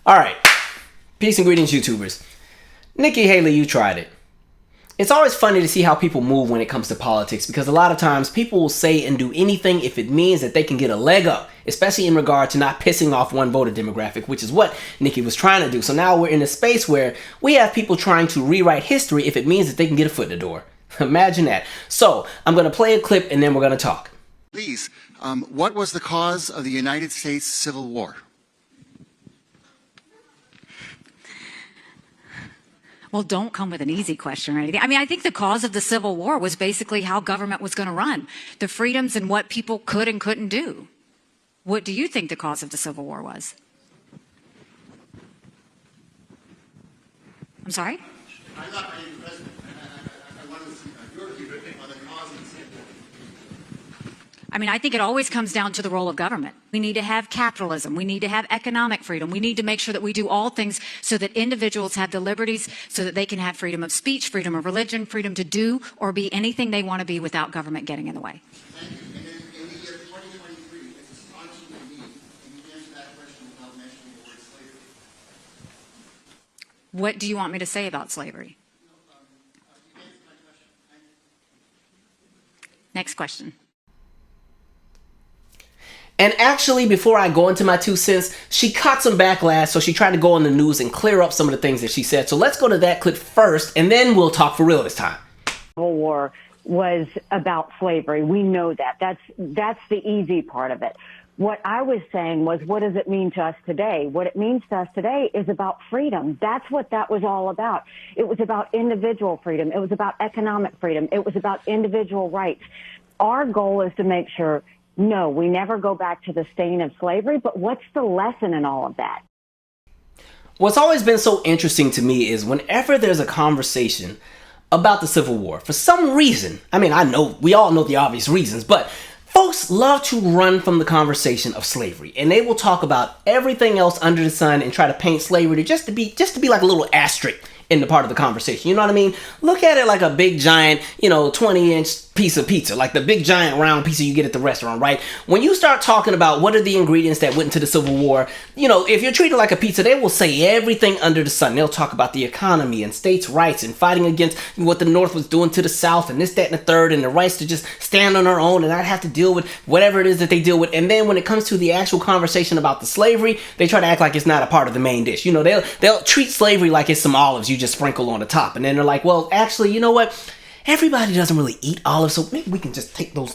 All right. Peace and greetings, YouTubers. Nikki Haley, you tried it. It's always funny to see how people move when it comes to politics, because a lot of times people will say and do anything if it means that they can get a leg up, especially in regard to not pissing off one voter demographic, which is what Nikki was trying to do. So now we're in a space where we have people trying to rewrite history if it means that they can get a foot in the door. Imagine that. So I'm going to play a clip and then we're going to talk. Please, what was the cause of the United States Civil War? Well, don't come with an easy question or anything. I mean, I think the cause of the Civil War was basically how government was going to run, the freedoms and what people could and couldn't do. What do you think the cause of the Civil War was? I'm sorry? I'm not being president. I want to see your view on the cause of the Civil War. I mean, I think it always comes down to the role of government. We need to have capitalism. We need to have economic freedom. We need to make sure that we do all things so that individuals have the liberties so that they can have freedom of speech, freedom of religion, freedom to do or be anything they want to be without government getting in the way. Thank you. And in the year 2023, it's astonishing to me that you answer that question without mentioning the word slavery. What do you want me to say about slavery? You answered my question. Thank you. Next question. And actually, before I go into my 2 cents, she caught some backlash, so she tried to go on the news and clear up some of the things that she said. So let's go to that clip first, and then we'll talk for real this time. Civil War was about slavery. We know that. That's the easy part of it. What I was saying was, what does it mean to us today? What it means to us today is about freedom. That's what that was all about. It was about individual freedom. It was about economic freedom. It was about individual rights. Our goal is to make sure, no, we never go back to the stain of slavery, but what's the lesson in all of that? What's always been so interesting to me is whenever there's a conversation about the Civil War, for some reason, I mean, I know, we all know the obvious reasons, but folks love to run from the conversation of slavery, and they will talk about everything else under the sun and try to paint slavery to just to be like a little asterisk in the part of the conversation. You know what I mean? Look at it like a big giant, 20-inch piece of pizza, like the big giant round pizza you get at the restaurant, right? When you start talking about what are the ingredients that went into the Civil War, if you're treated like a pizza, they will say everything under the sun. They'll talk about the economy and states' rights and fighting against what the North was doing to the South and this, that, and the third, and the rights to just stand on our own and not have to deal with whatever it is that they deal with. And then when it comes to the actual conversation about the slavery, they try to act like it's not a part of the main dish. They'll treat slavery like it's some olives you just sprinkle on the top. And then they're like, well, actually, you know what? Everybody doesn't really eat olives, so maybe we can just take those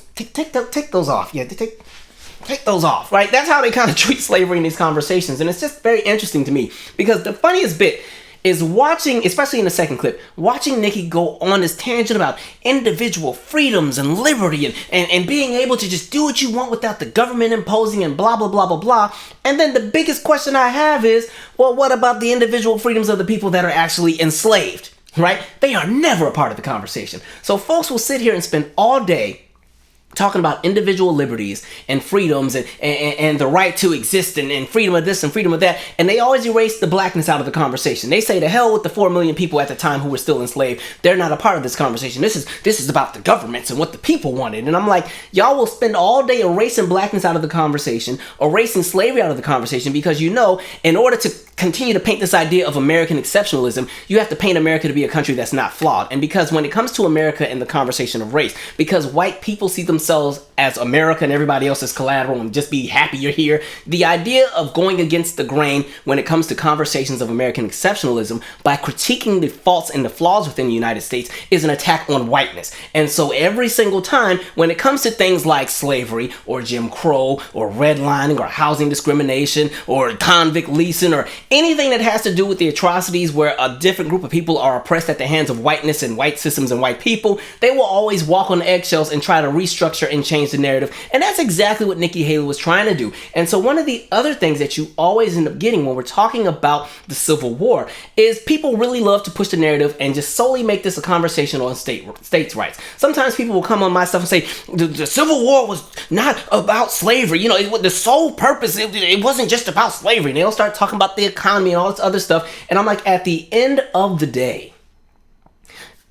off. Yeah, take those off, right? That's how they kind of treat slavery in these conversations, and it's just very interesting to me because the funniest bit is watching, especially in the second clip, watching Nikki go on this tangent about individual freedoms and liberty and being able to just do what you want without the government imposing and blah, blah, blah, blah, blah. And then the biggest question I have is, well, what about the individual freedoms of the people that are actually enslaved? Right? They are never a part of the conversation. So folks will sit here and spend all day talking about individual liberties and freedoms and the right to exist and freedom of this and freedom of that. And they always erase the blackness out of the conversation. They say to hell with the 4 million people at the time who were still enslaved. They're not a part of this conversation. This is about the governments and what the people wanted. And I'm like, y'all will spend all day erasing blackness out of the conversation, erasing slavery out of the conversation, because in order to continue to paint this idea of American exceptionalism, you have to paint America to be a country that's not flawed. And because when it comes to America and the conversation of race, because white people see themselves as America and everybody else as collateral and just be happy you're here, the idea of going against the grain when it comes to conversations of American exceptionalism by critiquing the faults and the flaws within the United States is an attack on whiteness. And so every single time when it comes to things like slavery or Jim Crow or redlining or housing discrimination or convict leasing or anything that has to do with the atrocities where a different group of people are oppressed at the hands of whiteness and white systems and white people, they will always walk on eggshells and try to restructure and change the narrative. And that's exactly what Nikki Haley was trying to do. And so one of the other things that you always end up getting when we're talking about the Civil War is people really love to push the narrative and just solely make this a conversation on states' rights. Sometimes people will come on my stuff and say the Civil War was not about slavery. The sole purpose, it wasn't just about slavery. And they'll start talking about the economy and all this other stuff. And I'm like, at the end of the day,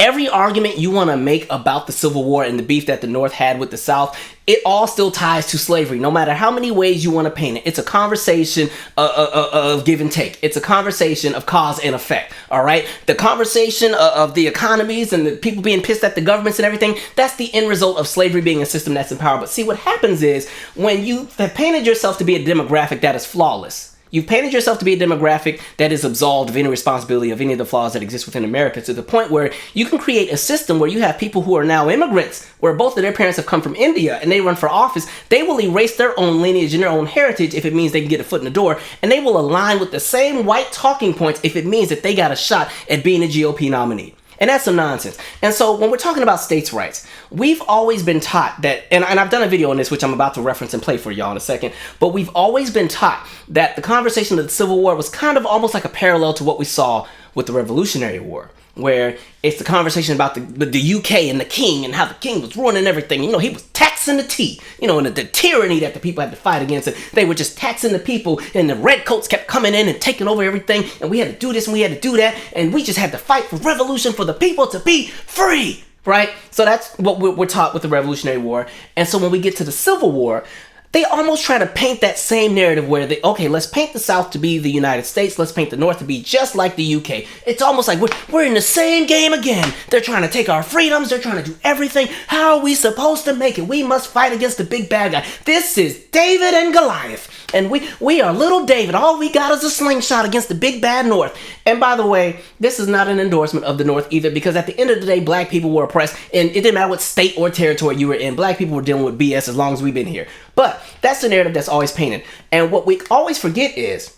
Every argument you want to make about the Civil War and the beef that the North had with the South, it all still ties to slavery, no matter how many ways you want to paint it. It's a conversation of give and take. It's a conversation of cause and effect, all right? The conversation of the economies and the people being pissed at the governments and everything, that's the end result of slavery being a system that's in power. But see, what happens is when you have painted yourself to be a demographic that is flawless, you've painted yourself to be a demographic that is absolved of any responsibility of any of the flaws that exist within America, to the point where you can create a system where you have people who are now immigrants, where both of their parents have come from India and they run for office. They will erase their own lineage and their own heritage if it means they can get a foot in the door, and they will align with the same white talking points if it means that they got a shot at being a GOP nominee. And that's some nonsense. And so when we're talking about states' rights, we've always been taught that, and I've done a video on this, which I'm about to reference and play for y'all in a second, but we've always been taught that the conversation of the Civil War was kind of almost like a parallel to what we saw with the Revolutionary War, where it's the conversation about the UK and the king and how the king was ruining everything. You know, he was taxing the tea, you know, and the tyranny that the people had to fight against. And they were just taxing the people, and the redcoats kept coming in and taking over everything. And we had to do this and we had to do that. And we just had to fight for revolution, for the people to be free, right? So that's what we're taught with the Revolutionary War. And so when we get to the Civil War, they almost try to paint that same narrative where let's paint the South to be the United States. Let's paint the North to be just like the UK. It's almost like we're in the same game again. They're trying to take our freedoms. They're trying to do everything. How are we supposed to make it? We must fight against the big bad guy. This is David and Goliath. And we are little David. All we got is a slingshot against the big bad North. And by the way, this is not an endorsement of the North either, because at the end of the day, black people were oppressed, and it didn't matter what state or territory you were in. Black people were dealing with BS as long as we've been here. But that's the narrative that's always painted. And what we always forget is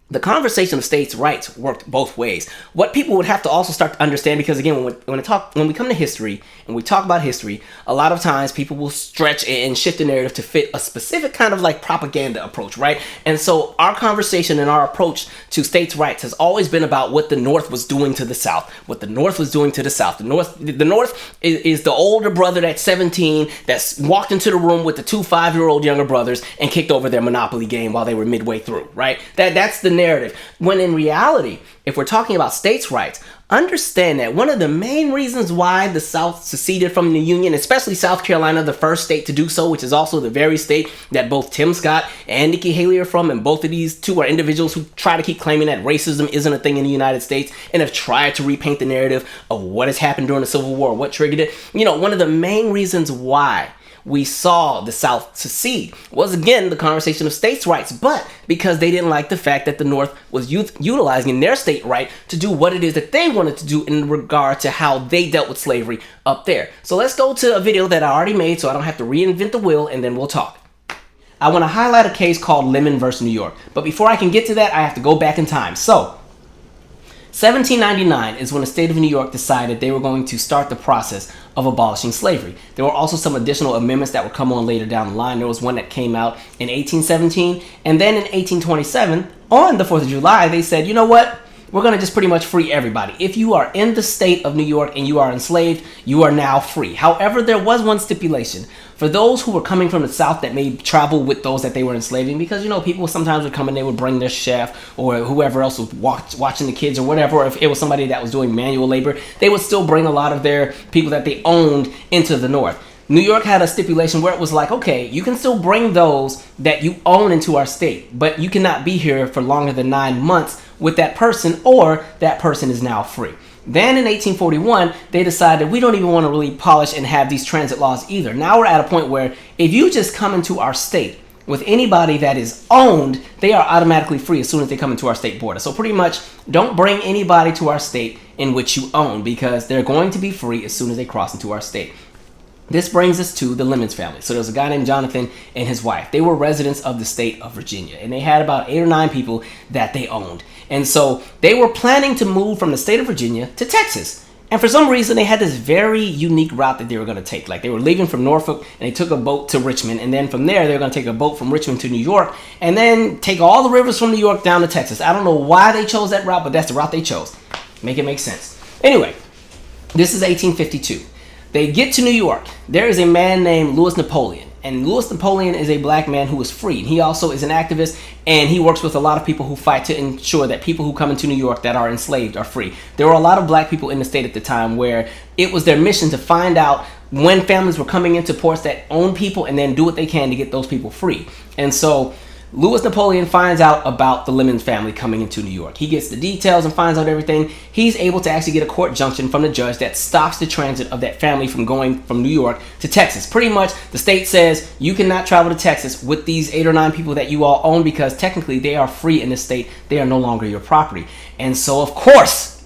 the conversation of states' rights worked both ways. What people would have to also start to understand, because again, when we come to history and we talk about history, a lot of times people will stretch and shift the narrative to fit a specific kind of like propaganda approach, right? And so our conversation and our approach to states' rights has always been about what the North was doing to the South, what the North was doing to the South. The North is the older brother that's 17 that's walked into the room with the two 5-year-old younger brothers and kicked over their Monopoly game while they were midway through, right? That's the narrative. When in reality, if we're talking about states' rights, understand that one of the main reasons why the South seceded from the Union, especially South Carolina, the first state to do so, which is also the very state that both Tim Scott and Nikki Haley are from, and both of these two are individuals who try to keep claiming that racism isn't a thing in the United States and have tried to repaint the narrative of what has happened during the Civil War, what triggered it. You know, one of the main reasons why we saw the South secede was, again, the conversation of states' rights, but because they didn't like the fact that the North was utilizing their state right to do what it is that they wanted to do in regard to how they dealt with slavery up there. So let's go to a video that I already made so I don't have to reinvent the wheel, and then we'll talk. I want to highlight a case called Lemon versus New York, but before I can get to that, I have to go back in time. So 1799 is when the state of New York decided they were going to start the process of abolishing slavery. There were also some additional amendments that would come on later down the line. There was one that came out in 1817, and then in 1827, on the 4th of July, they said, you know what? We're going to just pretty much free everybody. If you are in the state of New York and you are enslaved, you are now free. However, there was one stipulation. For those who were coming from the South that may travel with those that they were enslaving, because, you know, people sometimes would come and they would bring their chef or whoever else was watching the kids or whatever, or if it was somebody that was doing manual labor, they would still bring a lot of their people that they owned into the North. New York had a stipulation where it was like, okay, you can still bring those that you own into our state, but you cannot be here for longer than 9 months with that person, or that person is now free. Then in 1841, they decided we don't even want to really polish and have these transit laws either. Now we're at a point where if you just come into our state with anybody that is owned, they are automatically free as soon as they come into our state border. So pretty much don't bring anybody to our state in which you own, because they're going to be free as soon as they cross into our state. This brings us to the Lemons family. So there's a guy named Jonathan and his wife. They were residents of the state of Virginia, and they had about 8 or 9 people that they owned. And so they were planning to move from the state of Virginia to Texas. And for some reason, they had this very unique route that they were going to take. Like, they were leaving from Norfolk, and they took a boat to Richmond. And then from there, they were going to take a boat from Richmond to New York, and then take all the rivers from New York down to Texas. I don't know why they chose that route, but that's the route they chose. Make it make sense. Anyway, this is 1852. They get to New York. There is a man named Louis Napoleon. And Louis Napoleon is a black man who was freed. He also is an activist, and he works with a lot of people who fight to ensure that people who come into New York that are enslaved are free. There were a lot of black people in the state at the time where it was their mission to find out when families were coming into ports that own people and then do what they can to get those people free. And so Louis Napoleon finds out about the Lemons family coming into New York. He gets the details and finds out everything. He's able to actually get a court junction from the judge that stops the transit of that family from going from New York to Texas. Pretty much, the state says you cannot travel to Texas with these 8 or 9 people that you all own because technically they are free in the state. They are no longer your property. And so, of course,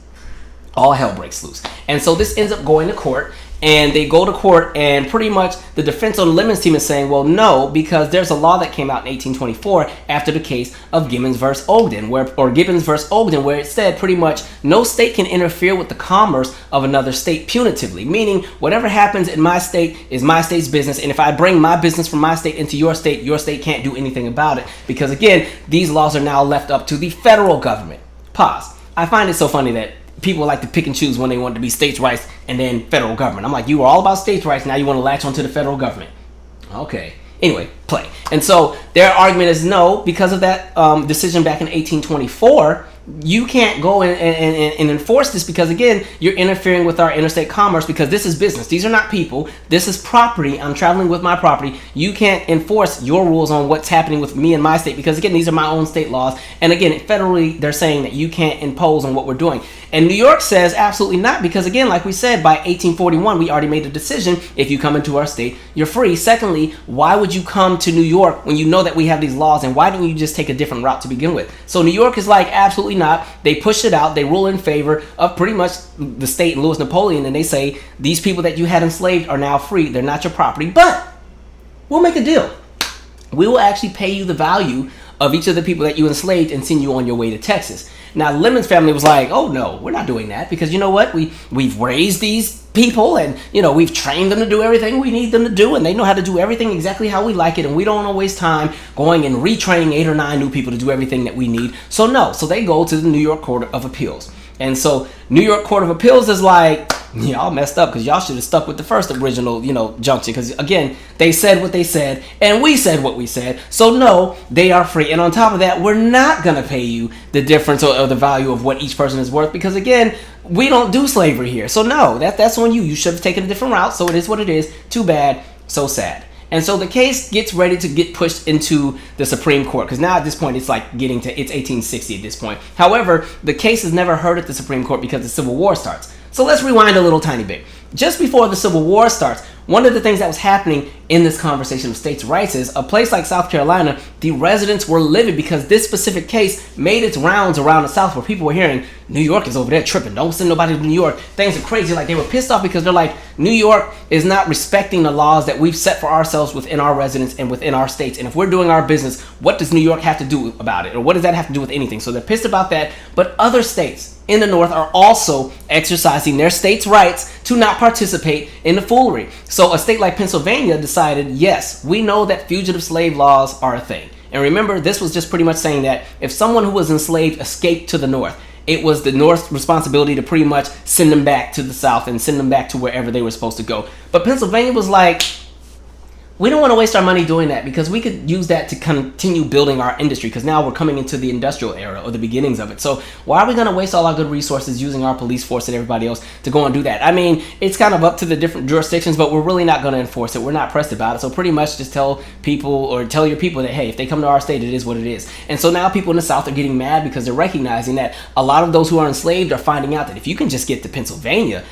all hell breaks loose. And so this ends up going to court. And they go to court, and pretty much the defense on the Lemons team is saying, well, no, because there's a law that came out in 1824 after the case of Gibbons versus Ogden, where it said pretty much no state can interfere with the commerce of another state punitively, meaning whatever happens in my state is my state's business, and if I bring my business from my state into your state can't do anything about it, because again, these laws are now left up to the federal government. Pause. I find it so funny that people like to pick and choose when they want to be states' rights and then federal government. I'm like, you were all about states' rights, now you want to latch onto the federal government. Okay. Anyway, play. And so their argument is no, because of that decision back in 1824, you can't go and enforce this because, again, you're interfering with our interstate commerce because this is business. These are not people. This is property. I'm traveling with my property. You can't enforce your rules on what's happening with me and my state because, again, these are my own state laws. And, again, federally, they're saying that you can't impose on what we're doing. And New York says absolutely not because, again, like we said, by 1841, we already made a decision. If you come into our state, you're free. Secondly, why would you come to New York when you know that we have these laws, and why didn't you just take a different route to begin with? So New York is like, absolutely not. They push it out. They rule in favor of pretty much the state and Louis Napoleon, and they say these people that you had enslaved are now free. They're not your property, but we'll make a deal. We will actually pay you the value of each of the people that you enslaved and send you on your way to Texas. Now, Lemon's family was like, oh, no, we're not doing that because you know what? We've raised these people and, you know, we've trained them to do everything we need them to do, and they know how to do everything exactly how we like it, and we don't want to waste time going and retraining 8 or 9 new people to do everything that we need. So, no. So they go to the New York Court of Appeals. And so New York Court of Appeals is like, y'all messed up because y'all should have stuck with the first original, junction. Because, again, they said what they said and we said what we said. So, no, they are free. And on top of that, we're not going to pay you the difference or the value of what each person is worth because, again, we don't do slavery here. So, no, that's on you. You should have taken a different route. So it is what it is. Too bad. So sad. And so the case gets ready to get pushed into the Supreme Court because now at this point it's 1860 at this point. However, the case is never heard at the Supreme Court because the Civil War starts. So let's rewind a little tiny bit. Just before the Civil War starts, one of the things that was happening in this conversation of states' rights is a place like South Carolina, the residents were livid because this specific case made its rounds around the South where people were hearing, New York is over there tripping. Don't send nobody to New York. Things are crazy. Like, they were pissed off because they're like, New York is not respecting the laws that we've set for ourselves within our residents and within our states. And if we're doing our business, what does New York have to do about it? Or what does that have to do with anything? So they're pissed about that. But other states in the North are also exercising their states' rights to not participate in the foolery. So a state like Pennsylvania decided, yes, we know that fugitive slave laws are a thing. And remember, this was just pretty much saying that if someone who was enslaved escaped to the North, it was the North's responsibility to pretty much send them back to the South and send them back to wherever they were supposed to go. But Pennsylvania was like, we don't want to waste our money doing that because we could use that to continue building our industry because now we're coming into the industrial era or the beginnings of it. So why are we going to waste all our good resources using our police force and everybody else to go and do that? I mean, it's kind of up to the different jurisdictions, but we're really not going to enforce it. We're not pressed about it. So pretty much just tell your people that, hey, if they come to our state, it is what it is. And so now people in the South are getting mad because they're recognizing that a lot of those who are enslaved are finding out that if you can just get to Pennsylvania,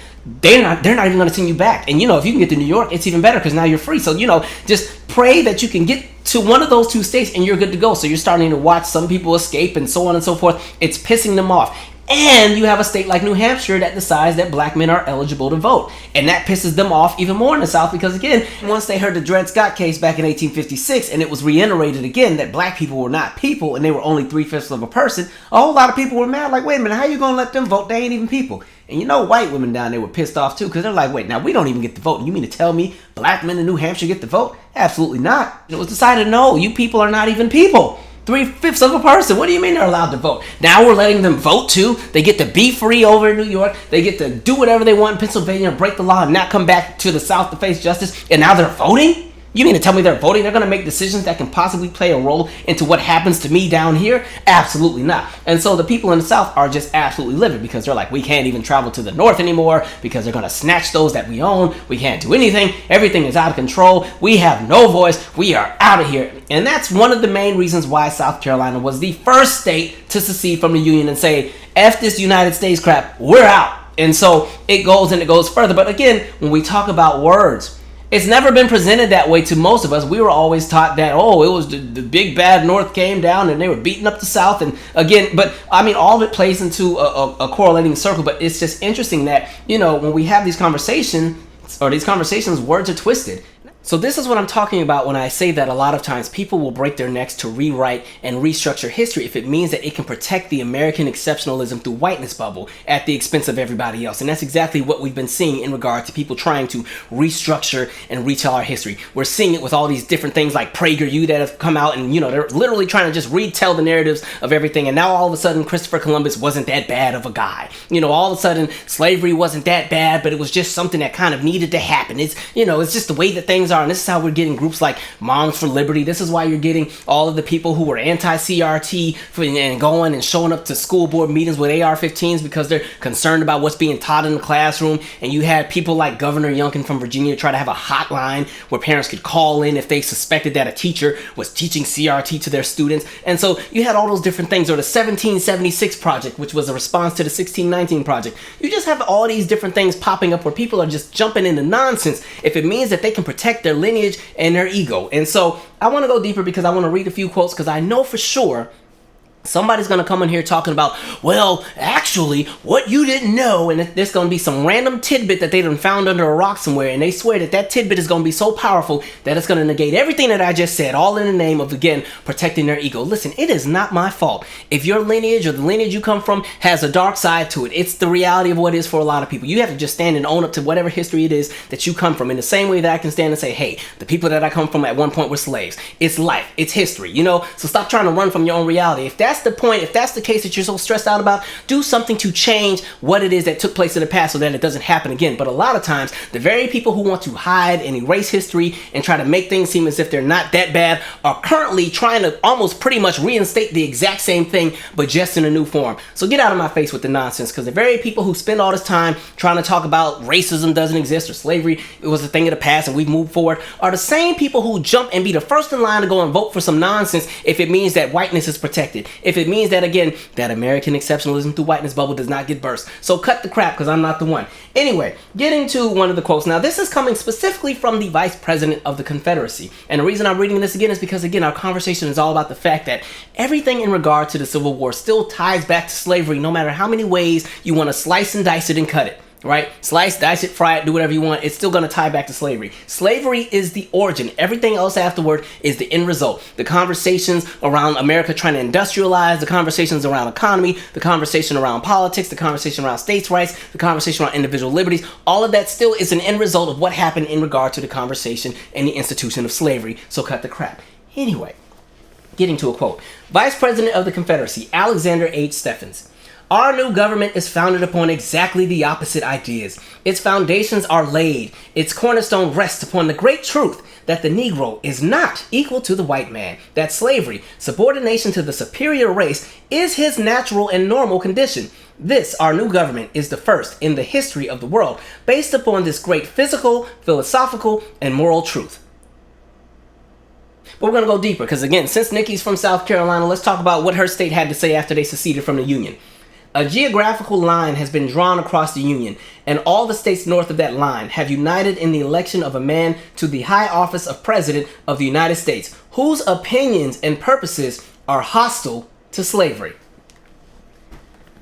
they're not even going to send you back. And, if you can get to New York, it's even better because now you're free. So, just pray that you can get to one of those 2 states and you're good to go. So you're starting to watch some people escape and so on and so forth. It's pissing them off. And you have a state like New Hampshire that decides that black men are eligible to vote. And that pisses them off even more in the South because, again, once they heard the Dred Scott case back in 1856 and it was reiterated again that black people were not people and they were only 3/5 of a person, a whole lot of people were mad like, wait a minute, how you going to let them vote? They ain't even people. And white women down there were pissed off too because they're like, wait, now we don't even get to vote. You mean to tell me black men in New Hampshire get to vote? Absolutely not. It was decided, no, you people are not even people. 3/5 of a person. What do you mean they're allowed to vote? Now we're letting them vote too. They get to be free over in New York. They get to do whatever they want in Pennsylvania, break the law, and not come back to the South to face justice. And now they're voting? You mean to tell me they're voting? They're going to make decisions that can possibly play a role into what happens to me down here? Absolutely not. And so the people in the South are just absolutely livid because they're like, we can't even travel to the North anymore because they're going to snatch those that we own. We can't do anything. Everything is out of control. We have no voice. We are out of here. And that's one of the main reasons why South Carolina was the first state to secede from the Union and say, F this United States crap, we're out. And so it goes and it goes further. But again, when we talk about words, it's never been presented that way to most of us. We were always taught that, oh, it was the big bad North came down and they were beating up the South. And again, but I mean, all of it plays into a correlating circle. But it's just interesting that, you know, when we have these conversations, words are twisted. So this is what I'm talking about when I say that a lot of times people will break their necks to rewrite and restructure history if it means that it can protect the American exceptionalism through whiteness bubble at the expense of everybody else. And that's exactly what we've been seeing in regard to people trying to restructure and retell our history. We're seeing it with all these different things like PragerU that have come out and, you know, they're literally trying to just retell the narratives of everything. And now all of a sudden Christopher Columbus wasn't that bad of a guy. You know, all of a sudden slavery wasn't that bad, but it was just something that kind of needed to happen. It's, you know, it's just the way that things are. And this is how we're getting groups like Moms for Liberty. This is why you're getting all of the people who were anti-CRT and going and showing up to school board meetings with AR-15s because they're concerned about what's being taught in the classroom. And you had people like Governor Youngkin from Virginia try to have a hotline where parents could call in if they suspected that a teacher was teaching CRT to their students. And so you had all those different things, or the 1776 Project, which was a response to the 1619 Project. You just have all these different things popping up where people are just jumping into nonsense if it means that they can protect their lineage and their ego. And so I want to go deeper because I want to read a few quotes because I know for sure somebody's going to come in here talking about, well, actually, what you didn't know, and there's going to be some random tidbit that they done found under a rock somewhere, and they swear that that tidbit is going to be so powerful that it's going to negate everything that I just said, all in the name of, again, protecting their ego. Listen, it is not my fault if your lineage or the lineage you come from has a dark side to it. It's the reality of what it is for a lot of people. You have to just stand and own up to whatever history it is that you come from, in the same way that I can stand and say, hey, the people that I come from at one point were slaves. It's life. It's history, you know? So stop trying to run from your own reality. If that's the point, if that's the case that you're so stressed out about, do something to change what it is that took place in the past so that it doesn't happen again. But a lot of times, the very people who want to hide and erase history and try to make things seem as if they're not that bad are currently trying to almost pretty much reinstate the exact same thing, but just in a new form. So get out of my face with the nonsense, because the very people who spend all this time trying to talk about racism doesn't exist or slavery, it was a thing of the past and we've moved forward, are the same people who jump and be the first in line to go and vote for some nonsense if it means that whiteness is protected. If it means that, again, that American exceptionalism through whiteness bubble does not get burst. So cut the crap, because I'm not the one. Anyway, getting to one of the quotes. Now, this is coming specifically from the Vice President of the Confederacy. And the reason I'm reading this again is because, again, our conversation is all about the fact that everything in regard to the Civil War still ties back to slavery, no matter how many ways you want to slice and dice it and cut it. Right? Slice, dice it, fry it, do whatever you want. It's still going to tie back to slavery. Slavery is the origin. Everything else afterward is the end result. The conversations around America trying to industrialize, the conversations around economy, the conversation around politics, the conversation around states' rights, the conversation around individual liberties, all of that still is an end result of what happened in regard to the conversation and the institution of slavery. So cut the crap. Anyway, getting to a quote. Vice President of the Confederacy, Alexander H. Stephens. Our new government is founded upon exactly the opposite ideas. Its foundations are laid. Its cornerstone rests upon the great truth that the Negro is not equal to the white man, that slavery, subordination to the superior race, is his natural and normal condition. This, our new government, is the first in the history of the world, based upon this great physical, philosophical, and moral truth. But we're going to go deeper, because again, since Nikki's from South Carolina, let's talk about what her state had to say after they seceded from the Union. A geographical line has been drawn across the Union, and all the states north of that line have united in the election of a man to the high office of President of the United States, whose opinions and purposes are hostile to slavery.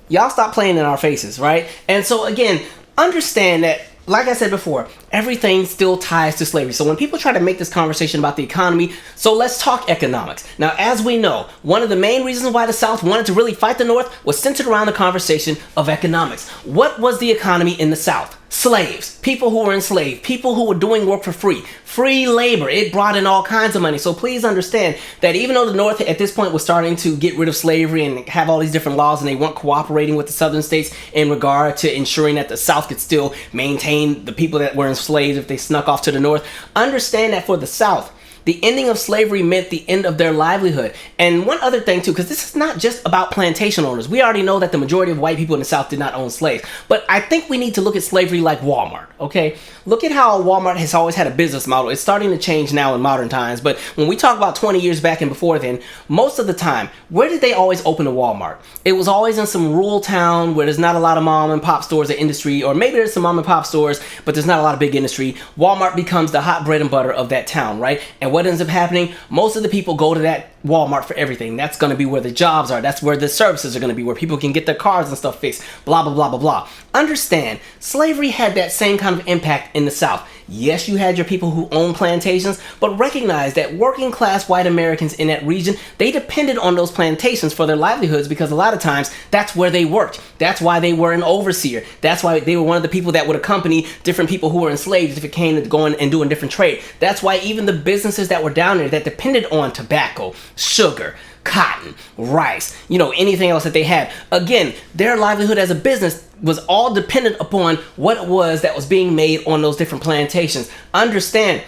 Y'all stop playing in our faces, right? And so again, understand that, like I said before, everything still ties to slavery. So when people try to make this conversation about the economy, so let's talk economics. Now, as we know, one of the main reasons why the South wanted to really fight the North was centered around the conversation of economics. What was the economy in the South? Slaves, people who were enslaved, people who were doing work for free labor. It brought in all kinds of money. So please understand that even though the North at this point was starting to get rid of slavery and have all these different laws, and they weren't cooperating with the Southern states in regard to ensuring that the South could still maintain the people that were enslaved if they snuck off to the North, understand that for the South, the ending of slavery meant the end of their livelihood. And one other thing too, because this is not just about plantation owners. We already know that the majority of white people in the South did not own slaves. But I think we need to look at slavery like Walmart, okay? Look at how Walmart has always had a business model. It's starting to change now in modern times. But when we talk about 20 years back and before then, most of the time, where did they always open a Walmart? It was always in some rural town where there's not a lot of mom and pop stores or industry, or maybe there's some mom and pop stores, but there's not a lot of big industry. Walmart becomes the hot bread and butter of that town, right? And what ends up happening? Most of the people go to that Walmart for everything. That's going to be where the jobs are. That's where the services are going to be, where people can get their cars and stuff fixed. Blah, blah, blah, blah, blah. Understand, slavery had that same kind of impact in the South. Yes, you had your people who owned plantations, but recognize that working class white Americans in that region, they depended on those plantations for their livelihoods, because a lot of times that's where they worked. That's why they were an overseer. That's why they were one of the people that would accompany different people who were enslaved if it came to going and doing different trade. That's why even the businesses that were down there that depended on tobacco, sugar, cotton, rice, anything else that they had. Again, their livelihood as a business was all dependent upon what it was that was being made on those different plantations. Understand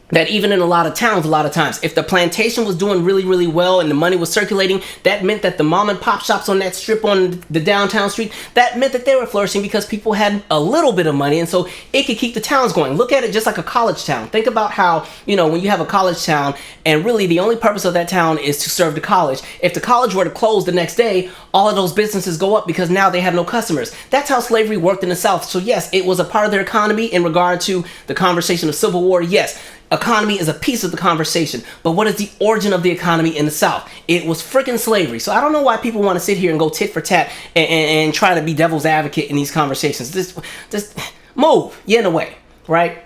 that even in a lot of towns, a lot of times, if the plantation was doing really, really well and the money was circulating, that meant that the mom and pop shops on that strip on the downtown street, that meant that they were flourishing because people had a little bit of money, and so it could keep the towns going. Look at it just like a college town. Think about how, when you have a college town and really the only purpose of that town is to serve the college. If the college were to close the next day, all of those businesses go up because now they have no customers. That's how slavery worked in the South. So yes, it was a part of their economy in regard to the conversation of Civil War. Yes, economy is a piece of the conversation, but what is the origin of the economy in the South? It was freaking slavery. So I don't know why people want to sit here and go tit for tat and try to be devil's advocate in these conversations. Just move. You're in the way, right?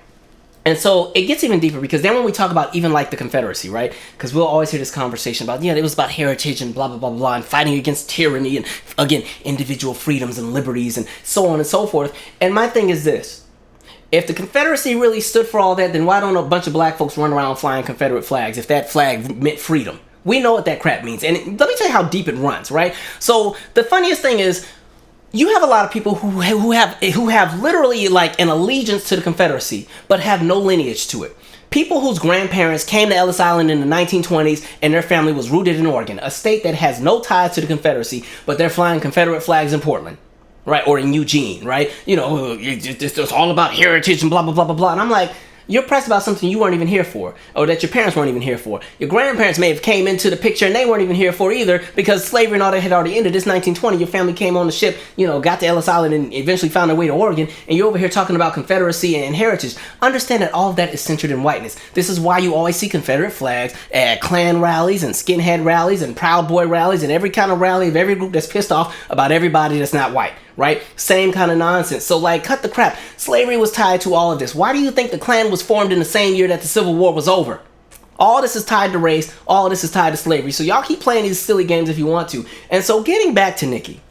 And so it gets even deeper, because then when we talk about even like the Confederacy, right? Because we'll always hear this conversation about, it was about heritage and blah, blah, blah, blah, and fighting against tyranny and, again, individual freedoms and liberties and so on and so forth. And my thing is this. If the Confederacy really stood for all that, then why don't a bunch of black folks run around flying Confederate flags if that flag meant freedom? We know what that crap means. And let me tell you how deep it runs, right? So the funniest thing is, you have a lot of people who have literally like an allegiance to the Confederacy, but have no lineage to it. People whose grandparents came to Ellis Island in the 1920s and their family was rooted in Oregon, a state that has no ties to the Confederacy, but they're flying Confederate flags in Portland. Right, or in Eugene, right? It's all about heritage and blah, blah, blah, blah, blah. And I'm like, you're pressed about something you weren't even here for, or that your parents weren't even here for. Your grandparents may have came into the picture and they weren't even here for either, because slavery and all that had already ended. This 1920, your family came on the ship, got to Ellis Island and eventually found their way to Oregon, and you're over here talking about Confederacy and heritage. Understand that all of that is centered in whiteness. This is why you always see Confederate flags at Klan rallies and skinhead rallies and Proud Boy rallies and every kind of rally of every group that's pissed off about everybody that's not white. Right? Same kind of nonsense. So cut the crap. Slavery was tied to all of this. Why do you think the Klan was formed in the same year that the Civil War was over? All this is tied to race. All this is tied to slavery. So y'all keep playing these silly games if you want to. And so getting back to Nikki,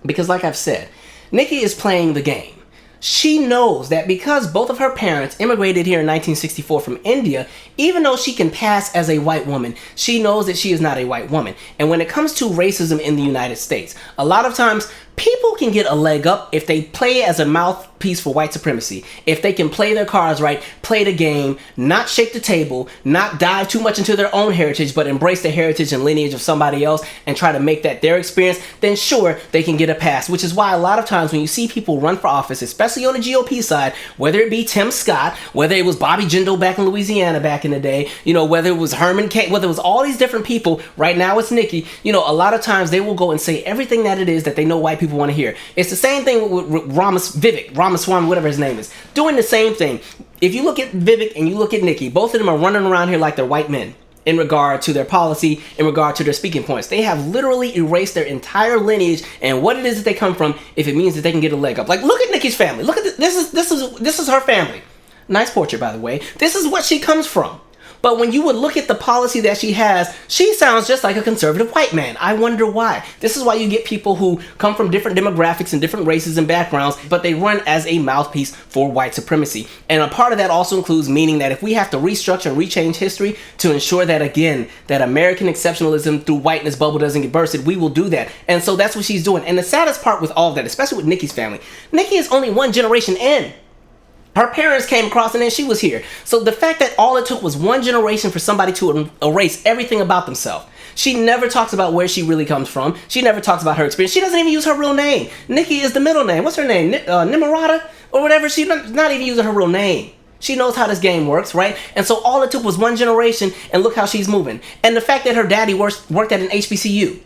because like I've said, Nikki is playing the game. She knows that because both of her parents immigrated here in 1964 from India, even though she can pass as a white woman, she knows that she is not a white woman. And when it comes to racism in the United States, a lot of times people can get a leg up if they play as a mouthpiece for white supremacy. If they can play their cards right, play the game, not shake the table, not dive too much into their own heritage, but embrace the heritage and lineage of somebody else and try to make that their experience, then sure, they can get a pass. Which is why a lot of times when you see people run for office, especially on the GOP side, whether it be Tim Scott, whether it was Bobby Jindal back in Louisiana back in the day, whether it was Herman Cain, whether it was all these different people, right now it's Nikki, a lot of times they will go and say everything that it is that they know white people want to hear. It's the same thing with Ramaswamy, whatever his name is, doing the same thing. If you look at Vivek and you look at Nikki, both of them are running around here like they're white men in regard to their policy, in regard to their speaking points. They have literally erased their entire lineage and what it is that they come from if it means that they can get a leg up. Like, look at Nikki's family. Look at this is her family. Nice portrait, by the way. This is what she comes from. But when you would look at the policy that she has, she sounds just like a conservative white man. I wonder why. This is why you get people who come from different demographics and different races and backgrounds, but they run as a mouthpiece for white supremacy. And a part of that also includes meaning that if we have to restructure and rechange history to ensure that, again, that American exceptionalism through whiteness bubble doesn't get bursted, we will do that. And so that's what she's doing. And the saddest part with all of that, especially with Nikki's family, Nikki is only one generation in. Her parents came across and then she was here. So the fact that all it took was one generation for somebody to erase everything about themselves. She never talks about where she really comes from. She never talks about her experience. She doesn't even use her real name. Nikki is the middle name. What's her name? Nimarata or whatever. She's not even using her real name. She knows how this game works, right? And so all it took was one generation, and look how she's moving. And the fact that her daddy worked at an HBCU.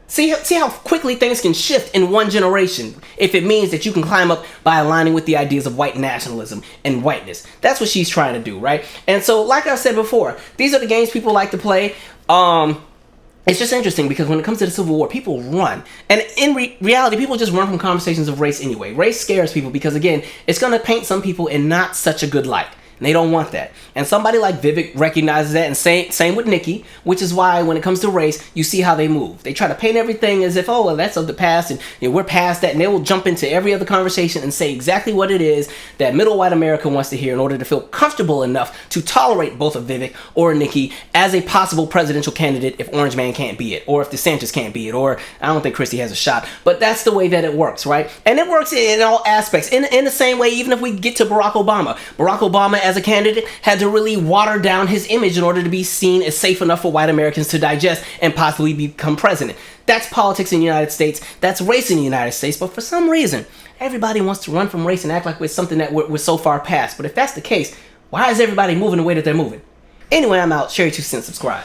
See how quickly things can shift in one generation if it means that you can climb up by aligning with the ideas of white nationalism and whiteness. That's what she's trying to do, right? And so, like I said before, these are the games people like to play. It's just interesting because when it comes to the Civil War, people run. And in reality, people just run from conversations of race anyway. Race scares people because, again, it's going to paint some people in not such a good light. And they don't want that. And somebody like Vivek recognizes that, and same with Nikki, which is why when it comes to race, you see how they move. They try to paint everything as if, oh, well, that's of the past, and we're past that, and they will jump into every other conversation and say exactly what it is that middle white America wants to hear in order to feel comfortable enough to tolerate both of Vivek or Nikki as a possible presidential candidate if Orange Man can't be it, or if DeSantis can't be it, or I don't think Christie has a shot. But that's the way that it works, right? And it works in all aspects. In the same way, even if we get to Barack Obama. Barack Obama, as a candidate, had to really water down his image in order to be seen as safe enough for white Americans to digest and possibly become president. That's politics in the United States. That's race in the United States. But for some reason, everybody wants to run from race and act like it's something that we're so far past. But if that's the case, why is everybody moving the way that they're moving? Anyway, I'm out. Share your 2 cents. Subscribe.